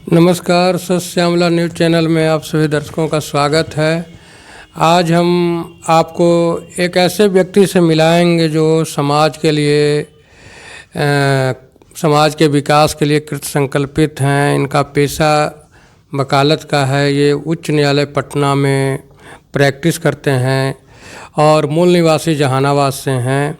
नमस्कार, सत Shyamala news channel में आप सभी दर्शकों का स्वागत है। आज हम आपको एक ऐसे व्यक्ति से मिलाएंगे जो समाज के लिए समाज के विकास के लिए कृत संकल्पित हैं। इनका पेशा वकालत का है। ये उच्च न्यायालय पटना में प्रैक्टिस करते हैं और मूल निवासी जहानाबाद से हैं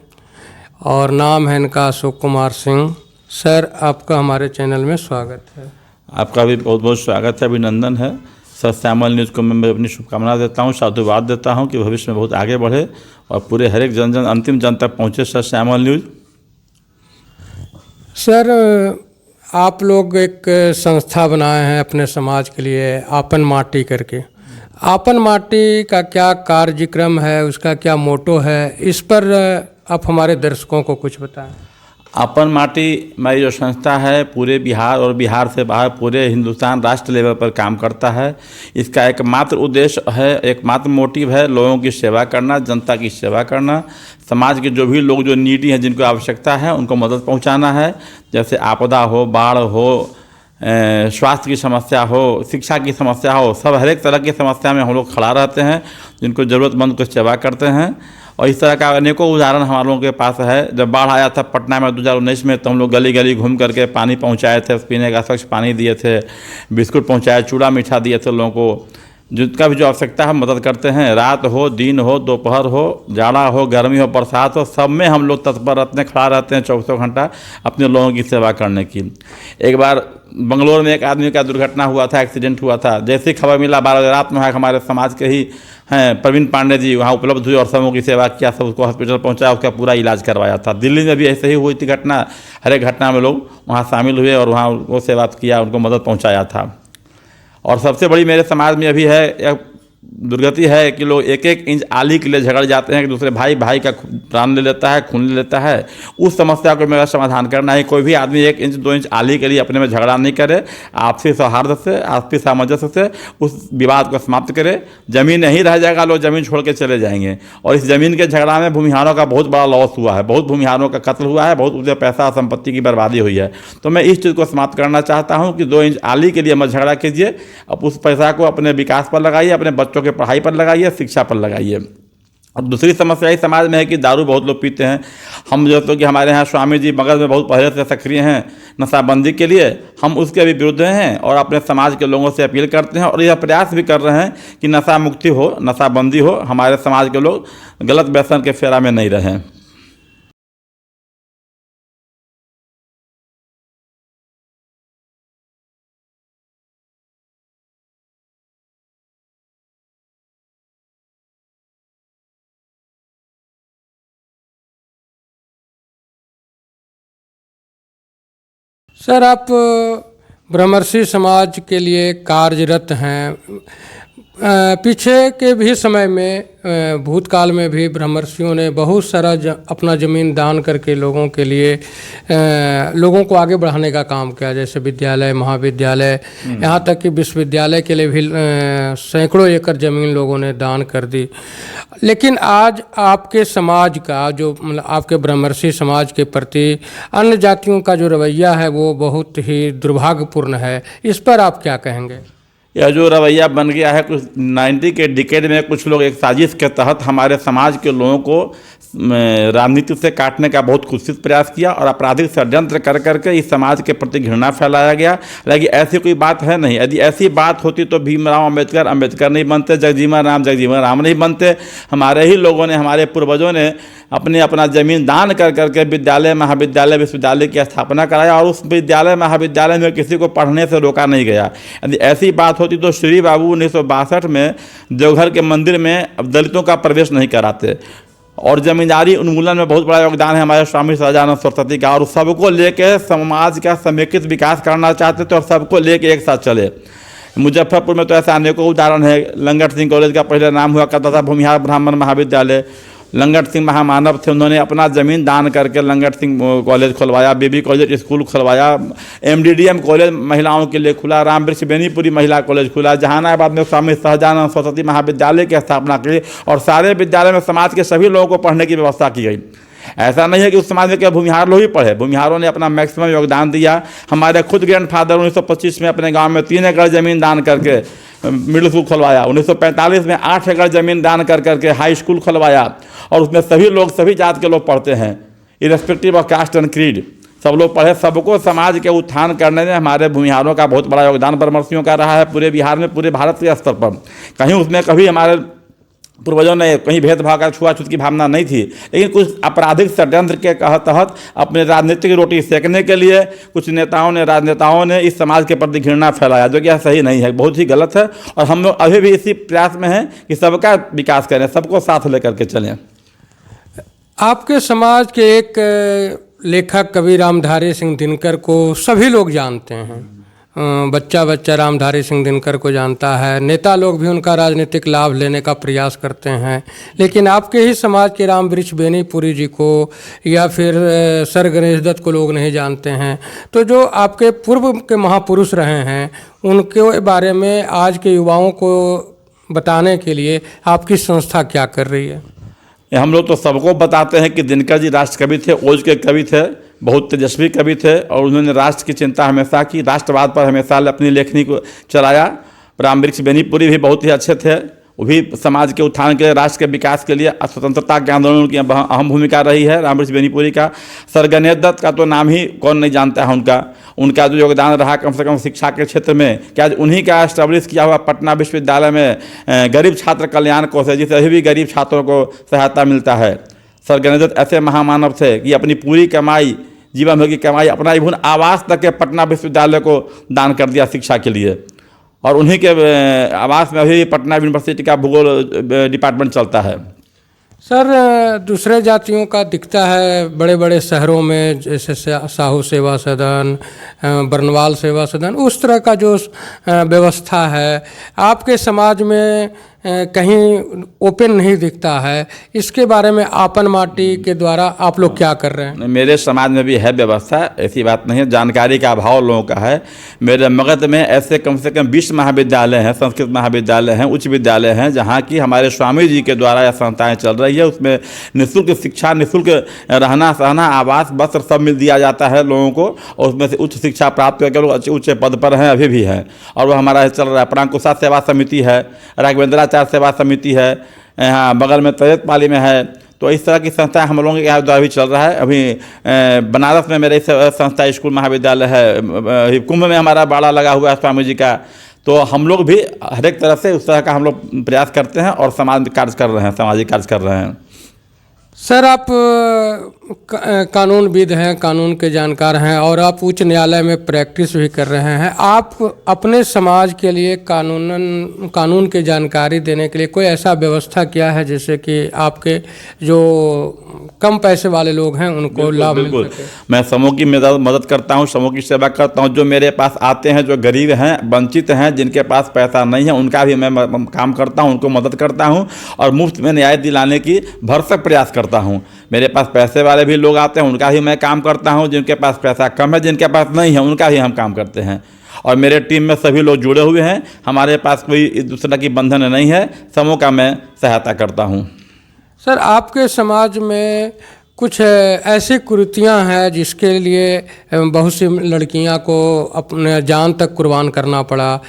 और नाम है इनका अशोक कुमार सिंह। सर, आपका हमारे चैनल में स्वागत है। आपका भी बहुत बहुत स्वागत है, अभिनंदन है। सत श्यामल न्यूज़ को मैं अपनी शुभकामना देता हूँ, साधुवाद देता हूँ कि भविष्य में बहुत आगे बढ़े और पूरे हर एक जन अंतिम जन तक पहुँचे सत श्यामल न्यूज़। सर, आप लोग एक संस्था बनाए हैं अपने समाज के लिए, आपन माटी करके। आपन माटी का क्या कार्यक्रम है, उसका क्या मोटो है, इस पर आप हमारे दर्शकों को कुछ बताएं। आपन माटी मेरी जो संस्था है पूरे बिहार और बिहार से बाहर पूरे हिंदुस्तान राष्ट्र लेवल पर काम करता है। इसका एकमात्र उद्देश्य है, एकमात्र मोटिव है लोगों की सेवा करना, जनता की सेवा करना। समाज के जो भी लोग जो नीडी हैं, जिनको आवश्यकता है, उनको मदद पहुंचाना है। जैसे आपदा हो, बाढ़ हो, स्वास्थ्य की समस्या हो, शिक्षा की समस्या हो, सब हर एक तरह की समस्या में हम लोग खड़ा रहते हैं, जिनको ज़रूरतमंद को सेवा करते हैं। और इस तरह का अनेकों उदाहरण हमारे लोगों के पास है। जब बाढ़ आया था पटना में 2019 में, तो हम लोग गली गली घूम करके पानी पहुंचाए थे, पीने का स्वच्छ पानी दिए थे, बिस्कुट पहुंचाए, चूड़ा मीठा दिए थे लोगों को। जिनका भी जो आवश्यकता है मदद करते हैं। रात हो, दिन हो, दोपहर हो, जाड़ा हो, गर्मी हो, बरसात हो, सब में हम लोग तत्पर रहते हैं, खड़ा रहते हैं 24 घंटा अपने लोगों की सेवा करने की। एक बार बंगलोर में एक आदमी का दुर्घटना हुआ था, एक्सीडेंट हुआ था। जैसे ही खबर मिला 12 रात में हमारे समाज के ही हैं प्रवीण पांडे जी वहाँ उपलब्ध हुए और सबों की सेवा किया, सब उसको हॉस्पिटल पहुँचाया, उसका पूरा इलाज करवाया था। दिल्ली में भी ऐसे ही हुई थी घटना। हर एक घटना में लोग वहाँ शामिल हुए और वहाँ उनको सेवा किया, उनको मदद पहुँचाया था। और सबसे बड़ी मेरे समाज में अभी है एक दुर्गति है कि लोग एक एक इंच आली के लिए झगड़ जाते हैं, कि दूसरे भाई भाई का प्राण ले लेता है, खून ले लेता है। उस समस्या को मेरा समाधान करना है। कोई भी आदमी 1 इंच 2 इंच आली के लिए अपने में झगड़ा नहीं करे, आपसी सौहार्द से, आपसी सामंजस्य से उस विवाद को समाप्त करे। ज़मीन नहीं रह जाएगा, लोग ज़मीन छोड़ के चले जाएंगे। और इस ज़मीन के झगड़ा में भूमिहारों का बहुत बड़ा लॉस हुआ है, बहुत भूमिहारों का कत्ल हुआ है, बहुत उनके पैसा और संपत्ति की बर्बादी हुई है। तो मैं इस चीज़ को समाप्त करना चाहता हूँ कि 2 इंच आली के लिए मत झगड़ा कीजिए। अब उस पैसा को अपने विकास पर लगाइए, अपने बच्चों के पढ़ाई पर लगाइए, शिक्षा पर लगाइए। और दूसरी समस्या इस समाज में है कि दारू बहुत लोग पीते हैं। हम जो तो कि हमारे यहाँ स्वामी जी मगध में बहुत पहले से सक्रिय हैं नशाबंदी के लिए, हम उसके भी विरुद्ध हैं और अपने समाज के लोगों से अपील करते हैं और यह प्रयास भी कर रहे हैं कि नशा मुक्ति हो, नशाबंदी हो, हमारे समाज के लोग गलत व्यसन के फेरा में नहीं रहें। सर, आप ब्रह्मर्षि समाज के लिए कार्यरत हैं। पीछे के भी समय में, भूतकाल में भी ब्रह्मर्षियों ने बहुत सारा अपना ज़मीन दान करके लोगों के लिए लोगों को आगे बढ़ाने का काम किया। जैसे विद्यालय, महाविद्यालय, यहाँ तक कि विश्वविद्यालय के लिए भी सैकड़ों एकड़ ज़मीन लोगों ने दान कर दी। लेकिन आज आपके समाज का जो मतलब आपके ब्रह्मर्षि समाज के प्रति अन्य जातियों का जो रवैया है वो बहुत ही दुर्भाग्यपूर्ण है। इस पर आप क्या कहेंगे? यह जो रवैया बन गया है, कुछ 90 के डिकेड में कुछ लोग एक साजिश के तहत हमारे समाज के लोगों को राजनीति से काटने का बहुत कुत्सित प्रयास किया और आपराधिक षड्यंत्र कर करके इस समाज के प्रति घृणा फैलाया गया। लेकिन ऐसी कोई बात है नहीं। यदि ऐसी बात होती तो भीमराव अम्बेडकर नहीं बनते, जगजीवन राम नहीं बनते। हमारे ही लोगों ने, हमारे पूर्वजों ने अपना ज़मीन दान कर करके विद्यालय, महाविद्यालय, विश्वविद्यालय की स्थापना कराया और उस विद्यालय, महाविद्यालय में किसी को पढ़ने से रोका नहीं गया। यदि ऐसी बात होती तो श्री बाबू 1962 में देवघर के मंदिर में दलितों का प्रवेश नहीं कराते। और जमींदारी उन्मूलन में बहुत बड़ा योगदान है हमारे स्वामी सहजानंद सरस्वती का। और सबको लेके समाज का समेकित विकास करना चाहते थे और सबको लेके एक साथ चले। मुजफ्फरपुर में तो ऐसा अनेकों उदाहरण है। लंगट सिंह कॉलेज का पहले नाम हुआ करता था भूमिहार ब्राह्मण महाविद्यालय। लंगट सिंह महामानव थे, उन्होंने अपना ज़मीन दान करके लंगट सिंह कॉलेज खुलवाया, बीबी कॉलेज स्कूल खुलवाया, MDDM कॉलेज महिलाओं के लिए खुला, रामवृक्ष बेनीपुरी महिला कॉलेज खुला, जहानाबाद में स्वामी सहजानंद सरस्वती महाविद्यालय की स्थापना की और सारे विद्यालय में समाज के सभी लोगों को पढ़ने की व्यवस्था की गई। ऐसा नहीं है कि उस समाज में क्या भूमिहार लोग ही पढ़े, भूमिहारों ने अपना मैक्सिमम योगदान दिया। हमारे खुद ग्रैंडफादर 1925 में अपने गांव में 3 एकड़ ज़मीन दान करके मिडिल स्कूल खुलवाया, 1945 में 8 एकड़ ज़मीन दान करके हाई स्कूल खुलवाया, और उसमें सभी लोग, सभी जात के लोग पढ़ते हैं, irrespective of caste and creed, सब लोग पढ़े। सबको समाज के उत्थान करने में हमारे भूमिहारों का बहुत बड़ा योगदान ब्रह्मर्षियों का रहा है, पूरे बिहार में, पूरे भारत के स्तर पर। कहीं उसमें कभी हमारे पूर्वजों ने कहीं भेदभाव का, छुआछूत की भावना नहीं थी, लेकिन कुछ आपराधिक षड्यंत्र के तहत अपने राजनीतिक रोटी सेकने के लिए कुछ राजनेताओं ने इस समाज के प्रति घृणा फैलाया, जो कि यह सही नहीं है, बहुत ही गलत है। और हम लोग अभी भी इसी प्रयास में हैं कि सबका विकास करें, सबको साथ लेकर के चलें। आपके समाज के एक लेखक कवि रामधारी सिंह दिनकर को सभी लोग जानते हैं, बच्चा रामधारी सिंह दिनकर को जानता है, नेता लोग भी उनका राजनीतिक लाभ लेने का प्रयास करते हैं, लेकिन आपके ही समाज के रामवृक्ष बेनीपुरी जी को या फिर सर गणेश दत्त को लोग नहीं जानते हैं। तो जो आपके पूर्व के महापुरुष रहे हैं, उनके बारे में आज के युवाओं को बताने के लिए आपकी संस्था क्या कर रही है? हम लोग तो सबको बताते हैं कि दिनकर जी राष्ट्र कवि थे, ओज के कवि थे, बहुत तेजस्वी कवि थे, और उन्होंने राष्ट्र की चिंता हमेशा की, राष्ट्रवाद पर हमेशा अपनी लेखनी को चलाया। रामवृक्ष बेनीपुरी भी बहुत ही अच्छे थे, वो भी समाज के उत्थान के लिए, राष्ट्र के विकास के लिए, स्वतंत्रता के आंदोलन की अहम भूमिका रही है रामवृक्ष बेनीपुरी का। सर गणेश दत्त का तो नाम ही कौन नहीं जानता है, उनका जो योगदान रहा कम से कम शिक्षा के क्षेत्र में, क्या उन्हीं का एस्टेब्लिश किया हुआ पटना विश्वविद्यालय में गरीब छात्र कल्याण कोष है, जिससे अभी भी गरीब छात्रों को सहायता मिलता है। सर गणेश दत्त ऐसे महामानव थे कि अपनी पूरी कमाई, जीवन भर की कमाई, अपना इवन आवास तक के पटना विश्वविद्यालय को दान कर दिया शिक्षा के लिए, और उन्हीं के आवास में अभी पटना यूनिवर्सिटी का भूगोल डिपार्टमेंट चलता है। सर, दूसरे जातियों का दिखता है बड़े बड़े शहरों में, जैसे साहू सेवा सदन, बरनवाल सेवा सदन, उस तरह का जो व्यवस्था है, आपके समाज में कहीं ओपन नहीं दिखता है। इसके बारे में आपन माटी के द्वारा आप लोग क्या कर रहे हैं? मेरे समाज में भी है व्यवस्था, ऐसी बात नहीं है, जानकारी का अभाव लोगों का है। मेरे मगध में ऐसे कम से कम 20 महाविद्यालय हैं, संस्कृत महाविद्यालय हैं, उच्च विद्यालय हैं, जहाँ की हमारे स्वामी जी के द्वारा यह संस्थाएँ चल रही है। उसमें निःशुल्क शिक्षा, निःशुल्क रहना सहना, आवास, वस्त्र सब मिल दिया जाता है लोगों को, और उसमें से उच्च शिक्षा प्राप्त करके लोग उच्च पद पर हैं, अभी भी हैं। और वो हमारा चल रहा है। प्रांकुशा सेवा समिति है, राघवेंद्राचार्य सेवा समिति है, यहाँ बगल में तैयतपाली में है। तो इस तरह की संस्थाएं हम लोगों के यहाँ द्वारा भी चल रहा है। अभी बनारस में मेरे संस्था स्कूल महाविद्यालय है, कुंभ में हमारा बाड़ा लगा हुआ है स्वामी जी का। तो हम लोग भी हर एक तरह से उस तरह का हम लोग प्रयास करते हैं और सामाजिक कार्य कर रहे हैं, सामाजिक कार्य कर रहे हैं। सर, आप कानूनविद हैं, कानून के जानकार हैं, और आप उच्च न्यायालय में प्रैक्टिस भी कर रहे हैं। आप अपने समाज के लिए कानून की जानकारी देने के लिए कोई ऐसा व्यवस्था किया है जैसे कि आपके जो कम पैसे वाले लोग हैं उनको लाभ मिल सके? मैं समूह की मदद करता हूँ, समूह की सेवा करता हूँ। जो मेरे पास आते हैं, जो गरीब हैं, वंचित हैं, जिनके पास पैसा नहीं है, उनका भी मैं काम करता हूँ, उनको मदद करता हूँ, और मुफ्त में न्याय दिलाने की भरसक प्रयास करता हूँ। मेरे पास पैसे वाले भी लोग आते हैं, उनका भी मैं काम करता हूँ। जिनके पास पैसा कम है, जिनके पास नहीं है, उनका भी हम काम करते हैं। और मेरे टीम में सभी लोग जुड़े हुए हैं, हमारे पास कोई इस दूसरे की बंधन नहीं है, समूह का मैं सहायता करता हूँ। सर, आपके समाज में कुछ ऐसी कुरीतियाँ हैं जिसके लिए बहुत सी लड़कियाँ को अपने जान तक कुर्बान करना पड़ा,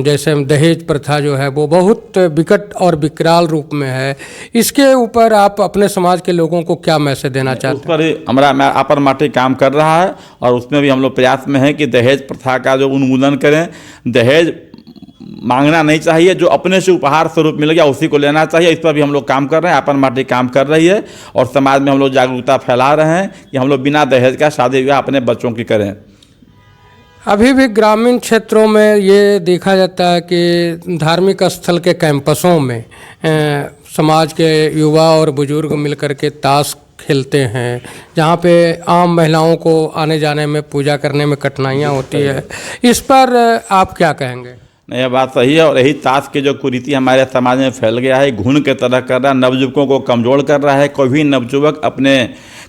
जैसे दहेज प्रथा जो है वो बहुत विकट और विकराल रूप में है। इसके ऊपर आप अपने समाज के लोगों को क्या मैसेज देना चाहते हैं? उस पर हमारा आपन माटी काम कर रहा है, और उसमें भी हम लोग प्रयास में हैं कि दहेज प्रथा का जो उन्मूलन करें। दहेज मांगना नहीं चाहिए, जो अपने से उपहार स्वरूप मिल गया उसी को लेना चाहिए। इस पर भी हम लोग काम कर रहे हैं, आपन माटी काम कर रही है, और समाज में हम लोग जागरूकता फैला रहे हैं कि हम लोग बिना दहेज का शादी विवाह अपने बच्चों की करें। अभी भी ग्रामीण क्षेत्रों में ये देखा जाता है कि धार्मिक स्थल के कैंपसों में समाज के युवा और बुजुर्ग मिलकर के ताश खेलते हैं, जहाँ पे आम महिलाओं को आने जाने में, पूजा करने में कठिनाइयाँ होती है। इस पर आप क्या कहेंगे? यह बात सही है, और यही ताश की जो कुरीति हमारे समाज में फैल गया है, घुन के तरह कर रहा है, नवयुवकों को कमज़ोर कर रहा है। कोई भी नवयुवक अपने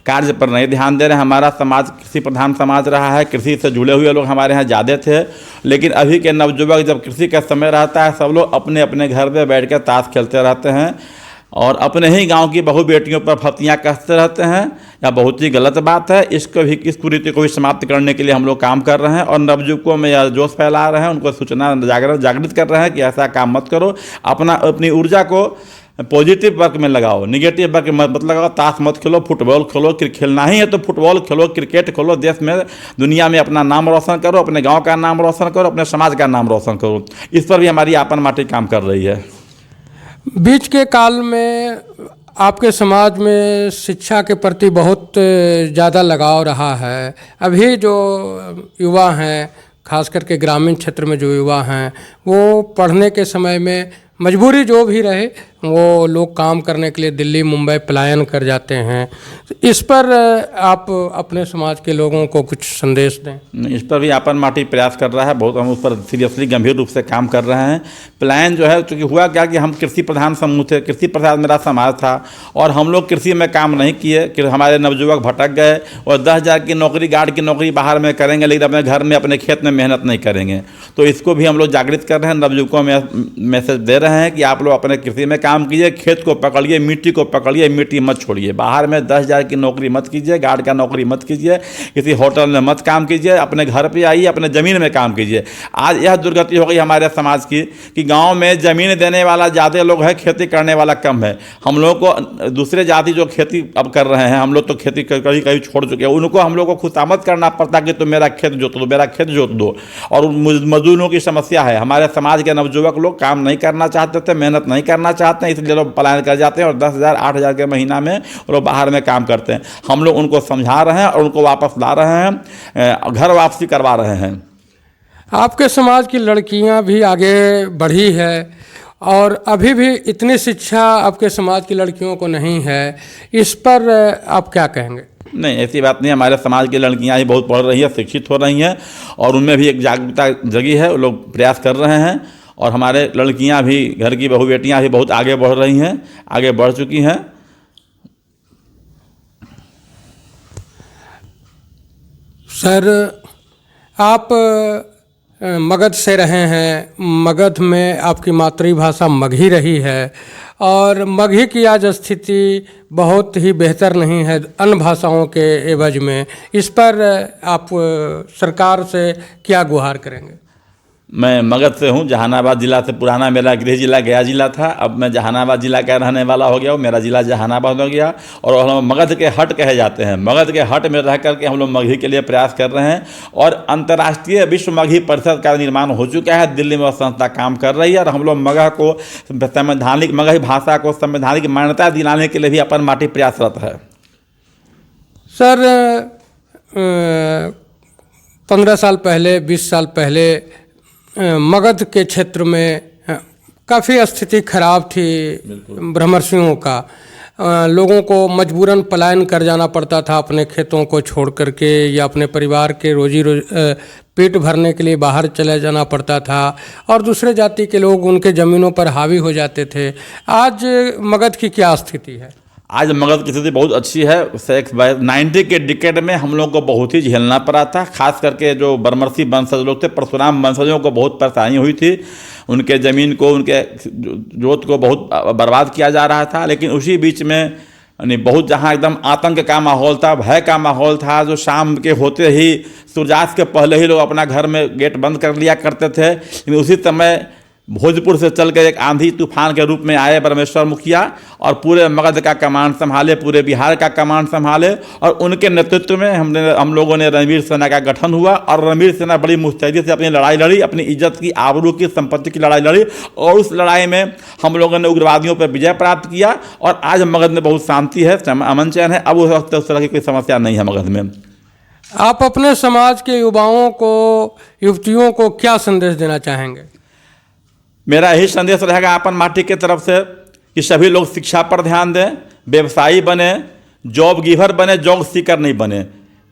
कार्य पर नहीं ध्यान दे रहे हैं। हमारा समाज कृषि प्रधान समाज रहा है, कृषि से जुड़े हुए लोग हमारे यहाँ ज़्यादा थे, लेकिन अभी के नवयुवक जब कृषि का समय रहता है, सब लोग अपने अपने घर पे बैठ कर ताश खेलते रहते हैं। और अपने ही गांव की बहू बेटियों पर फतियाँ कसते रहते हैं, यह बहुत ही गलत बात है। इसको भी, इस कुरीति को भी समाप्त करने के लिए हम लोग काम कर रहे हैं और नवयुवकों में यह जोश फैला रहे हैं, उनको सूचना जागृत कर रहे हैं कि ऐसा काम मत करो। अपनी ऊर्जा को पॉजिटिव वर्क में लगाओ, निगेटिव वर्क में मत लगाओ। ताश मत खेलो, फुटबॉल खेलो, खेलना ही है तो फुटबॉल खेलो, क्रिकेट खेलो। देश में, दुनिया में अपना नाम रोशन करो, अपने गांव का नाम रोशन करो, अपने समाज का नाम रोशन करो। इस पर भी हमारी आपन माटी काम कर रही है। बीच के काल में आपके समाज में शिक्षा के प्रति बहुत ज़्यादा लगाव रहा है। अभी जो युवा हैं, खास करके ग्रामीण क्षेत्र में जो युवा हैं, वो पढ़ने के समय में मजबूरी जो भी रहे, वो लोग काम करने के लिए दिल्ली मुंबई पलायन कर जाते हैं। इस पर आप अपने समाज के लोगों को कुछ संदेश दें। इस पर भी आपन माटी प्रयास कर रहा है, बहुत हम उस पर सीरियसली गंभीर रूप से काम कर रहे हैं। पलायन जो है, चूँकि हुआ क्या कि हम कृषि प्रधान समूह थे, कृषि प्रधान मेरा समाज था और हम लोग कृषि में काम नहीं किए कि हमारे नवयुवक भटक गए और 10,000 की नौकरी, गार्ड की नौकरी बाहर में करेंगे, लेकिन अपने घर में, अपने खेत में मेहनत नहीं करेंगे। तो इसको भी हम लोग जागृत कर रहे हैं, नवयुवकों में मैसेज दे रहे हैं कि आप लोग अपने कृषि में काम कीजिए, खेत को पकड़िए, मिट्टी को पकड़िए, मिट्टी मत छोड़िए। बाहर में 10,000 की नौकरी मत कीजिए, गार्ड का नौकरी मत कीजिए, किसी होटल में मत काम कीजिए, अपने घर पे आइए, अपने ज़मीन में काम कीजिए। आज यह दुर्गति हो गई हमारे समाज की कि गांव में ज़मीन देने वाला ज़्यादा लोग है, खेती करने वाला कम है। हम लोग को दूसरे जाति जो खेती अब कर रहे हैं, हम लोग तो खेती कहीं कहीं छोड़ चुके हैं, उनको हम लोग को खुशामद करना पड़ता कि तुम मेरा खेत जोत दो, मेरा खेत जोत दो। और मजदूरों की समस्या है, हमारे समाज के नवयुवक लोग काम नहीं करना चाहते थे, मेहनत नहीं करना चाहते हैं, इसलिए लोग पलायन कर जाते हैं और 10,000 8,000 के महीना में वो बाहर में काम करते हैं। हम लोग उनको समझा रहे हैं और उनको वापस ला रहे हैं, घर वापसी करवा रहे हैं। आपके समाज की लड़कियां भी आगे बढ़ी है और अभी भी इतनी शिक्षा आपके समाज की लड़कियों को नहीं है, इस पर आप क्या कहेंगे? नहीं, ऐसी बात नहीं। हमारे समाज की लड़कियां ही बहुत पढ़ रही हैं, शिक्षित हो रही हैं और उनमें भी एक जागरूकता जगी है, वो लोग प्रयास कर रहे हैं। और हमारे लड़कियां भी, घर की बहू बेटियां भी बहुत आगे बढ़ रही हैं, आगे बढ़ चुकी हैं। सर, आप मगध से रहे हैं, मगध में आपकी मातृभाषा मगही रही है और मगही की आज स्थिति बहुत ही बेहतर नहीं है अन्य भाषाओं के एवज में। इस पर आप सरकार से क्या गुहार करेंगे? मैं मगध से हूँ, जहानाबाद जिला से। पुराना मेरा गृह जिला गया जिला था, अब मैं जहानाबाद जिला का रहने वाला हो गया हूँ। मेरा जिला जहानाबाद हो गया और हम मगध के हट कहे जाते हैं। मगध के हट में रह करके हम लोग मगही के लिए प्रयास कर रहे हैं और अंतर्राष्ट्रीय विश्व मगही परिषद का निर्माण हो चुका है, दिल्ली में वह संस्था काम कर रही है और हम लोग मगह को संवैधानिक, मगही भाषा को संवैधानिक मान्यता दिलाने के लिए भी अपन माटी प्रयासरत है। सर, 15 साल पहले, 20 साल पहले मगध के क्षेत्र में काफ़ी स्थिति खराब थी ब्रह्मर्षियों का। लोगों को मजबूरन पलायन कर जाना पड़ता था अपने खेतों को छोड़ करके, या अपने परिवार के पेट भरने के लिए बाहर चले जाना पड़ता था और दूसरे जाति के लोग उनके ज़मीनों पर हावी हो जाते थे। आज मगध की क्या स्थिति है? आज मगध की स्थिति बहुत अच्छी है। 90 के डिकेड में हम लोग को बहुत ही झेलना पड़ा था, खास करके जो बरमर्सी वंशज लोग थे, परशुराम वंशजों को बहुत परेशानी हुई थी। उनके ज़मीन को, उनके जोत को बहुत बर्बाद किया जा रहा था। लेकिन उसी बीच में बहुत, जहाँ एकदम आतंक का माहौल था, भय का माहौल था, जो शाम के होते ही, सूर्यास्त के पहले ही लोग अपना घर में गेट बंद कर लिया करते थे। लेकिन उसी समय भोजपुर से चल कर एक आंधी तूफान के रूप में आए ब्रह्मेश्वर मुखिया और पूरे मगध का कमांड संभाले, पूरे बिहार का कमांड संभाले और उनके नेतृत्व में हम लोगों ने रणवीर सेना का गठन हुआ और रणवीर सेना बड़ी मुस्तैदी से अपनी लड़ाई लड़ी, अपनी इज्जत की, आबरू की, संपत्ति की लड़ाई लड़ी और उस लड़ाई में हम लोगों ने उग्रवादियों पर विजय प्राप्त किया और आज मगध में बहुत शांति है, अमन चैन है। अब उस वक्त उस तरह की कोई समस्या नहीं है मगध में। आप अपने समाज के युवाओं को, युवतियों को क्या संदेश देना चाहेंगे? मेरा यही संदेश रहेगा अपन माटी के तरफ से कि सभी लोग शिक्षा पर ध्यान दें, व्यवसायी बने, जॉब गिवर बने, जॉब सीकर नहीं बने।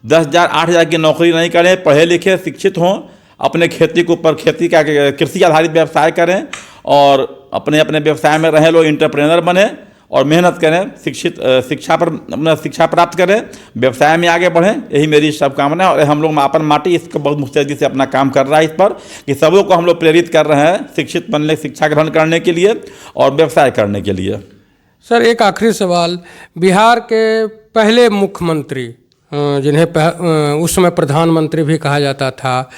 10,000 8,000 की नौकरी नहीं करें, पढ़े लिखे शिक्षित हों, अपने खेती के ऊपर, खेती का कृषि आधारित व्यवसाय करें और अपने अपने व्यवसाय में रहें, लोग एंटरप्रेन्योर बने और मेहनत करें, शिक्षा पर अपना शिक्षा प्राप्त करें, व्यवसाय में आगे बढ़ें। यही मेरी शुभकामना है और हम लोग अपन माटी इसको बहुत मुस्तैदी से अपना काम कर रहा है इस पर कि सबों को हम लोग प्रेरित कर रहे हैं शिक्षित बनने, शिक्षा ग्रहण करने के लिए और व्यवसाय करने के लिए। सर एक आखिरी सवाल, बिहार के पहले मुख्यमंत्री जिन्हें उस समय प्रधानमंत्री भी कहा जाता था,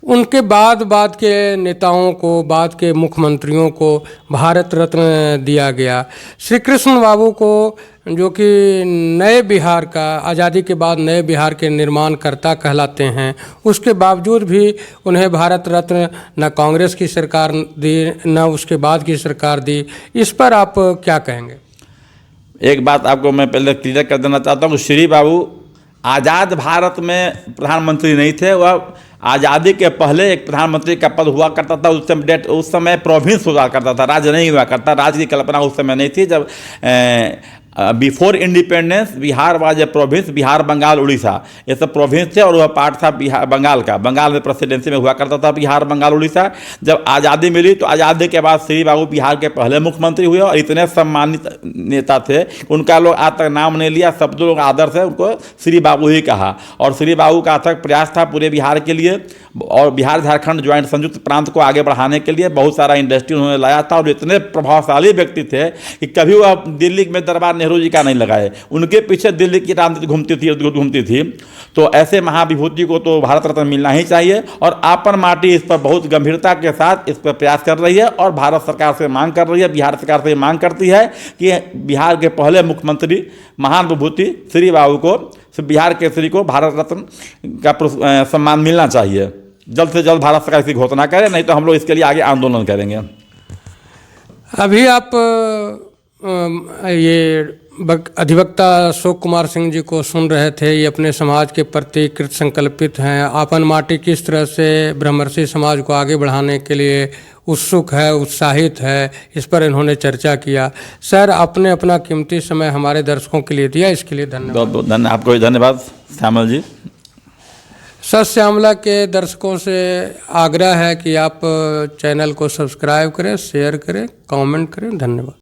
उनके बाद के नेताओं को, बाद के मुख्यमंत्रियों को भारत रत्न दिया गया। श्री कृष्ण बाबू को, जो कि नए बिहार का, आज़ादी के बाद नए बिहार के निर्माणकर्ता कहलाते हैं, उसके बावजूद भी उन्हें भारत रत्न न कांग्रेस की सरकार दी न उसके बाद की सरकार दी। इस पर आप क्या कहेंगे? एक बात आपको मैं पहले क्लियर कर देना चाहता हूँ कि श्री बाबू आज़ाद भारत में प्रधानमंत्री नहीं थे। वह आज़ादी के पहले एक प्रधानमंत्री का पद हुआ करता था। उस समय प्रोविंस हुआ करता था, राज्य नहीं हुआ करता। राज्य की कल्पना उस समय नहीं थी। जब before independence Bihar was a province, Bihar, Bengal, Orissa, ये सब प्रोविंस थे और वह पार्ट था बिहार, बंगाल का। बंगाल में प्रेसिडेंसी में हुआ करता था बिहार, बंगाल, उड़ीसा। जब आज़ादी मिली तो आज़ादी के बाद श्री बाबू बिहार के पहले मुख्यमंत्री हुए और इतने सम्मानित नेता थे, उनका लोग आज तक नाम नहीं लिया। सब लोग आदर से उनको श्री बाबू ही कहा। और श्री बाबू का अथक प्रयास था पूरे बिहार के लिए और बिहार झारखंड ज्वाइंट संयुक्त प्रांत को आगे बढ़ाने के लिए बहुत सारा इंडस्ट्री उन्होंने लाया था। और इतने प्रभावशाली व्यक्ति थे कि कभी वह दिल्ली में दरबार नेहरू जी का नहीं लगाए, उनके पीछे दिल्ली की राजनीति घूमती थी। तो ऐसे महाविभूति को तो भारत रत्न मिलना ही चाहिए। और आपन माटी इस पर बहुत गंभीरता के साथ इस पर प्रयास कर रही है और भारत सरकार से मांग कर रही है, बिहार सरकार से मांग करती है कि बिहार के पहले मुख्यमंत्री महान विभूति श्री बाबू को, बिहार केसरी को भारत रत्न का सम्मान मिलना चाहिए। जल्द से जल्द भारत सरकार इसकी घोषणा करे, नहीं तो हम लोग इसके लिए आगे आंदोलन करेंगे। अभी आप ये अधिवक्ता अशोक कुमार सिंह जी को सुन रहे थे। ये अपने समाज के प्रति कृत संकल्पित हैं। आपन माटी किस तरह से ब्रह्मर्षि समाज को आगे बढ़ाने के लिए उत्सुक है, उत्साहित है, इस पर इन्होंने चर्चा किया। सर, आपने अपना कीमती समय हमारे दर्शकों के लिए दिया, इसके लिए धन्यवाद। बहुत बहुत धन्यवाद, आपको भी धन्यवाद श्यामल जी। सत श्यामला के दर्शकों से आग्रह है कि आप चैनल को सब्सक्राइब करें, शेयर करें, कमेंट करें। धन्यवाद।